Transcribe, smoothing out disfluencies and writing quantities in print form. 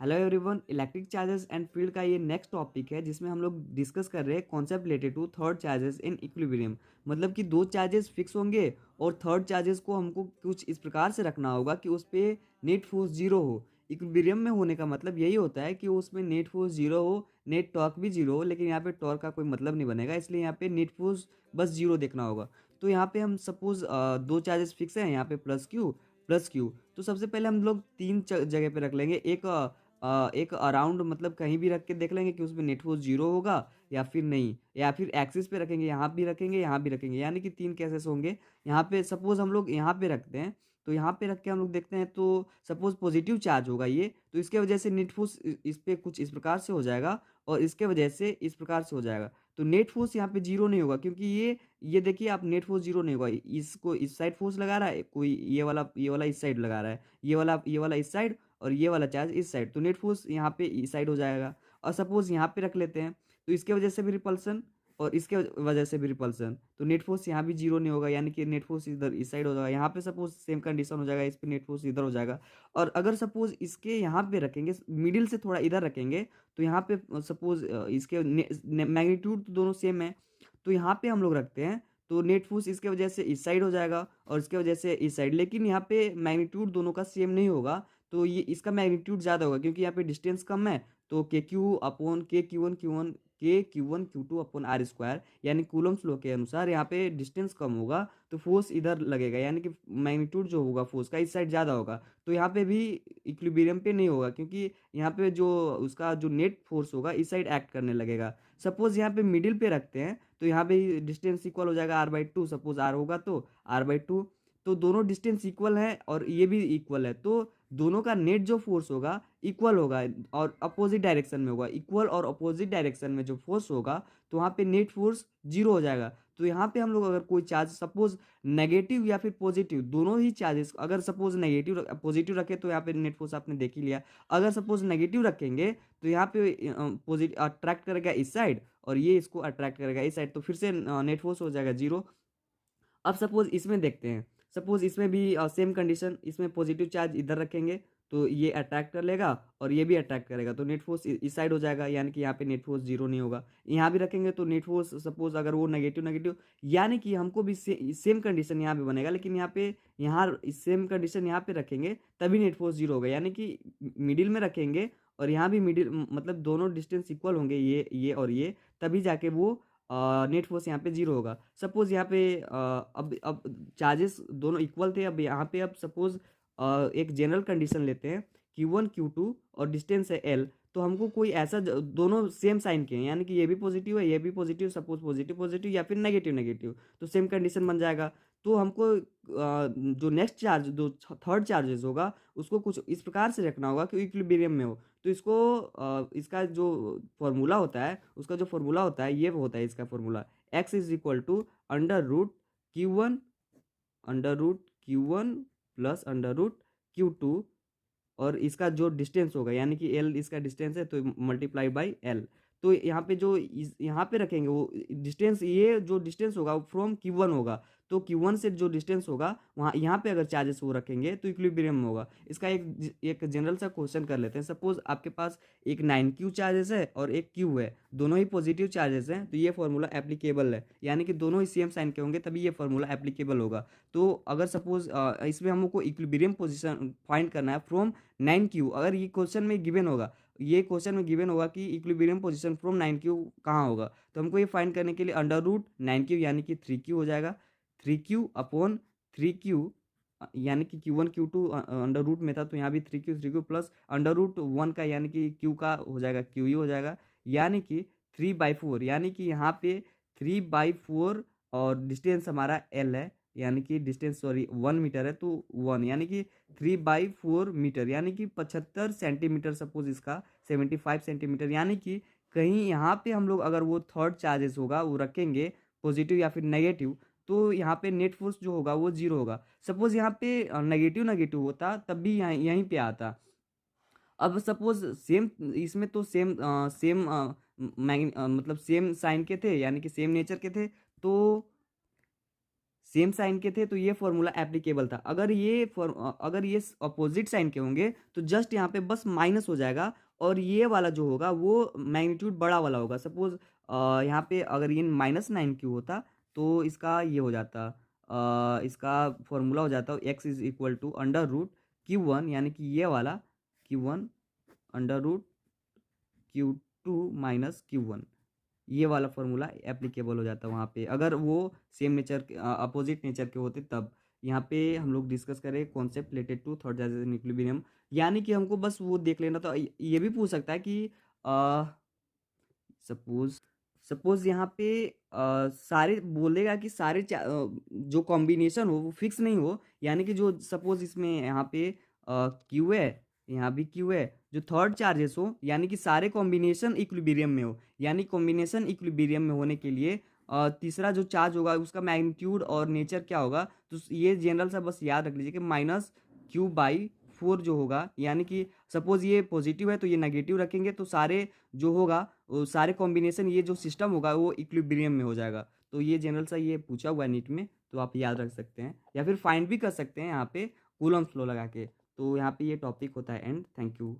Hello everyone, electric charges and field का ये next topic है जिसमें हम लोग डिस्कस कर रहे हैं concept related to third charges in equilibrium. मतलब कि दो चार्जेस फिक्स होंगे और थर्ड चार्जेस को हमको कुछ इस प्रकार से रखना होगा कि उस पर नेट फोर्स जीरो हो। इक्विलिब्रियम में होने का मतलब यही होता है कि उसमें नेट फोर्स जीरो हो, नेट टॉर्क भी जीरो हो, लेकिन यहाँ पे टॉर्क का कोई मतलब नहीं बनेगा, इसलिए यहाँ पे नेट फोर्स बस जीरो देखना होगा। तो यहाँ पे हम सपोज दो चार्जेस फिक्स हैं, यहाँ पे प्लस क्यू। तो सबसे पहले हम लोग तीन जगह पे रख लेंगे। एक अराउंड मतलब कहीं भी रख के देख लेंगे कि उसमें नेट फोर्स जीरो होगा या फिर नहीं, या फिर एक्सिस पे रखेंगे, यहाँ भी रखेंगे यहाँ भी रखेंगे, यानी कि तीन केसेस होंगे। यहाँ पे सपोज हम लोग यहाँ पे रखते हैं, तो यहाँ पे रख के हम लोग देखते हैं, तो सपोज पॉजिटिव चार्ज होगा ये, तो इसके वजह से नेट फोर्स इस पे कुछ इस प्रकार से हो जाएगा और इसके वजह से इस प्रकार से हो जाएगा। तो नेट फोर्स यहाँ पे जीरो नहीं होगा, क्योंकि ये देखिए आप, नेट फोर्स जीरो नहीं होगा। इसको इस साइड फोर्स लगा रहा है कोई, ये वाला इस साइड लगा रहा है, ये वाला इस साइड और ये वाला चार्ज इस साइड, तो नेट फोर्स यहाँ पे इस साइड हो जाएगा। और सपोज यहाँ पे रख लेते हैं, तो इसके वजह से भी रिपल्सन और इसके वजह से भी रिपल्सन, तो नेट फोर्स यहाँ भी जीरो नहीं होगा, यानी कि नेट फोर्स इधर इस साइड हो जाएगा। यहाँ पे सपोज सेम कंडीशन हो जाएगा, इस पे नेट फोर्स इधर हो जाएगा। और अगर सपोज इसके यहाँ पे रखेंगे, मिडिल से थोड़ा इधर रखेंगे, तो यहाँ पे सपोज इसके मैग्नीट्यूड तो दोनों सेम है, तो यहाँ पे हम लोग रखते हैं, तो नेट फोर्स इसके वजह से इस साइड हो जाएगा और इसके वजह से इस साइड, लेकिन यहाँ पे मैग्नीट्यूड दोनों का सेम नहीं होगा। तो ये इसका मैग्नीट्यूड ज़्यादा होगा क्योंकि यहाँ पे डिस्टेंस कम है। तो K Q upon K Q one Q two upon R square, यानी कूलम्स लॉ के अनुसार यहाँ पे डिस्टेंस कम होगा तो फोर्स इधर लगेगा, यानी कि मैग्नीट्यूड जो होगा फोर्स का इस साइड ज़्यादा होगा। तो यहाँ पे भी इक्विलिब्रियम पे नहीं होगा, क्योंकि यहाँ पे जो उसका जो नेट फोर्स होगा इस साइड एक्ट करने लगेगा। सपोज यहाँ पे मिडिल पे रखते हैं, तो यहाँ पे डिस्टेंस इक्वल हो जाएगा r/2, सपोज r होगा तो r/2। तो दोनों डिस्टेंस इक्वल है और ये भी इक्वल है, तो दोनों का नेट जो फोर्स होगा इक्वल होगा और अपोजिट डायरेक्शन में होगा। इक्वल और अपोजिट डायरेक्शन में जो फोर्स होगा, तो वहाँ पे नेट फोर्स जीरो हो जाएगा। तो यहाँ पे हम लोग अगर कोई चार्ज सपोज नेगेटिव या फिर पॉजिटिव, दोनों ही चार्जेस, अगर सपोज नेगेटिव पॉजिटिव रखे तो यहाँ पे नेट फोर्स आपने देख ही लिया। अगर सपोज नेगेटिव रखेंगे तो यहाँ पे पॉजिटिव अट्रैक्ट करेगा इस साइड और ये इसको अट्रैक्ट करेगा इस साइड, तो फिर से नेट फोर्स हो जाएगा जीरो। अब सपोज इसमें देखते हैं, सपोज इसमें भी सेम कंडीशन, इसमें पॉजिटिव चार्ज इधर रखेंगे तो ये अट्रैक्ट कर लेगा और ये भी अट्रैक्ट करेगा, तो नेट फोर्स इस साइड हो जाएगा, यानी कि यहाँ पे नेट फोर्स जीरो नहीं होगा। यहाँ भी रखेंगे तो नेट फोर्स सपोज अगर वो नेगेटिव नेगेटिव, यानी कि हमको भी सेम कंडीशन यहाँ पे बनेगा, लेकिन यहाँ सेम कंडीशन यहाँ पे रखेंगे तभी नेट फोर्स जीरो होगा, यानी कि मिडिल में रखेंगे और यहाँ भी मिडिल, मतलब दोनों डिस्टेंस इक्वल होंगे, ये और ये, तभी जाके वो नेट फोर्स यहाँ पे जीरो होगा। सपोज यहाँ पे अब चार्जेस दोनों इक्वल थे, अब यहाँ पे अब सपोज एक जनरल कंडीशन लेते हैं, Q1 Q2 और डिस्टेंस है L। तो हमको कोई ऐसा दोनों सेम साइन के हैं, यानी कि ये भी पॉजिटिव है ये भी पॉजिटिव, सपोज पॉजिटिव पॉजिटिव या फिर नेगेटिव नेगेटिव, तो सेम कंडीशन बन जाएगा। तो हमको जो नेक्स्ट चार्ज, जो थर्ड चार्जेस होगा, उसको कुछ इस प्रकार से रखना होगा कि इक्विलिब्रियम में हो। तो इसको इसका जो फॉर्मूला होता है, उसका जो फॉर्मूला होता है ये होता है इसका formula, x is equal to under root Q1 plus under root Q2, और इसका जो डिस्टेंस होगा, यानी कि L इसका डिस्टेंस है, तो मल्टीप्लाई बाई L। तो यहाँ पे जो यहाँ पे रखेंगे वो डिस्टेंस, ये जो डिस्टेंस होगा वो फ्रॉम Q1 होगा, तो Q1 से जो डिस्टेंस होगा वहाँ यहाँ पे अगर चार्जेस वो रखेंगे तो इक्विलिब्रियम में होगा। इसका एक जनरल सा क्वेश्चन कर लेते हैं। सपोज आपके पास एक 9Q चार्जेस है और एक Q है, दोनों ही पॉजिटिव चार्जेस हैं, तो ये फॉर्मूला एप्लीकेबल है, यानी कि दोनों ही सेम साइन के होंगे तभी ये फॉर्मूला एप्लीकेबल होगा। तो अगर सपोज इसमें हमको इक्विलिब्रियम पोजीशन फाइंड करना है फ्रॉम 9Q, अगर ये क्वेश्चन में गिवन होगा, ये क्वेश्चन में गिवन होगा कि इक्विलिब्रियम पोजीशन फ्रॉम 9Q कहाँ होगा, तो हमको ये फाइंड करने के लिए अंडर रूट 9Q यानी कि 3Q हो जाएगा, 3Q अपॉन 3Q, यानी कि Q1 Q2 अंडर रूट में था, तो यहाँ भी 3Q प्लस अंडर रूट 1 का, यानी कि Q का हो जाएगा Q ही हो जाएगा, यानी कि 3/4, यानी कि यहाँ पे 3/4 और डिस्टेंस हमारा L है, यानी कि डिस्टेंस सॉरी 1 मीटर है, तो 1 यानी कि 3/4 मीटर, यानी कि 75 सेंटीमीटर, सपोज इसका 75 सेंटीमीटर, यानी कि कहीं यहाँ पे हम लोग अगर वो थर्ड चार्जेस होगा वो रखेंगे पॉजिटिव या फिर नेगेटिव, तो यहाँ पे नेट फोर्स जो होगा वो जीरो होगा। सपोज यहाँ पे नेगेटिव नेगेटिव होता तब भी यहाँ यहीं पे आता। अब सपोज सेम, इसमें तो सेम मतलब सेम साइन के थे, यानी कि सेम नेचर के थे, तो सेम साइन के थे तो ये फॉर्मूला एप्लीकेबल था। अगर ये अपोजिट साइन के होंगे तो जस्ट यहाँ पे बस माइनस हो जाएगा और ये वाला जो होगा वो मैग्नीट्यूड बड़ा वाला होगा। सपोज यहाँ पे अगर ये -9 क्यू होता तो इसका ये हो जाता, इसका फॉर्मूला हो जाता x is equal to √Q1, यानी कि ये वाला Q1 √Q2 माइनस Q1, ये वाला फॉर्मूला एप्लीकेबल हो जाता वहाँ पे अगर वो सेम नेचर अपोजिट नेचर के होते तब। यहाँ पे हम लोग डिस्कस करें concept related to third generation equilibrium, यानी कि हमको बस वो देख लेना। तो ये भी पूछ सकता है कि सपोज सपोज यहाँ पे सारे बोलेगा कि जो कॉम्बिनेशन हो वो फिक्स नहीं हो, यानी कि जो सपोज इसमें यहाँ पे क्यू है, यहाँ भी क्यू है, जो थर्ड चार्जेस हो यानी कि सारे कॉम्बिनेशन इक्विलिब्रियम में हो, यानी कॉम्बिनेशन इक्विलिब्रियम में होने के लिए तीसरा जो चार्ज होगा उसका मैग्नीट्यूड और नेचर क्या होगा। तो ये जनरल सा बस याद रख लीजिए कि -Q/4 जो होगा, यानी कि सपोज ये पॉजिटिव है तो ये नेगेटिव रखेंगे तो सारे जो होगा वो सारे कॉम्बिनेशन ये जो सिस्टम होगा वो इक्विलिब्रियम में हो जाएगा। तो ये जनरल सा ये पूछा हुआ है नीट में, तो आप याद रख सकते हैं या फिर फाइंड भी कर सकते हैं यहाँ पे कूलम्ब्स लॉ लगा के। तो यहाँ पे ये टॉपिक होता है एंड। Thank you.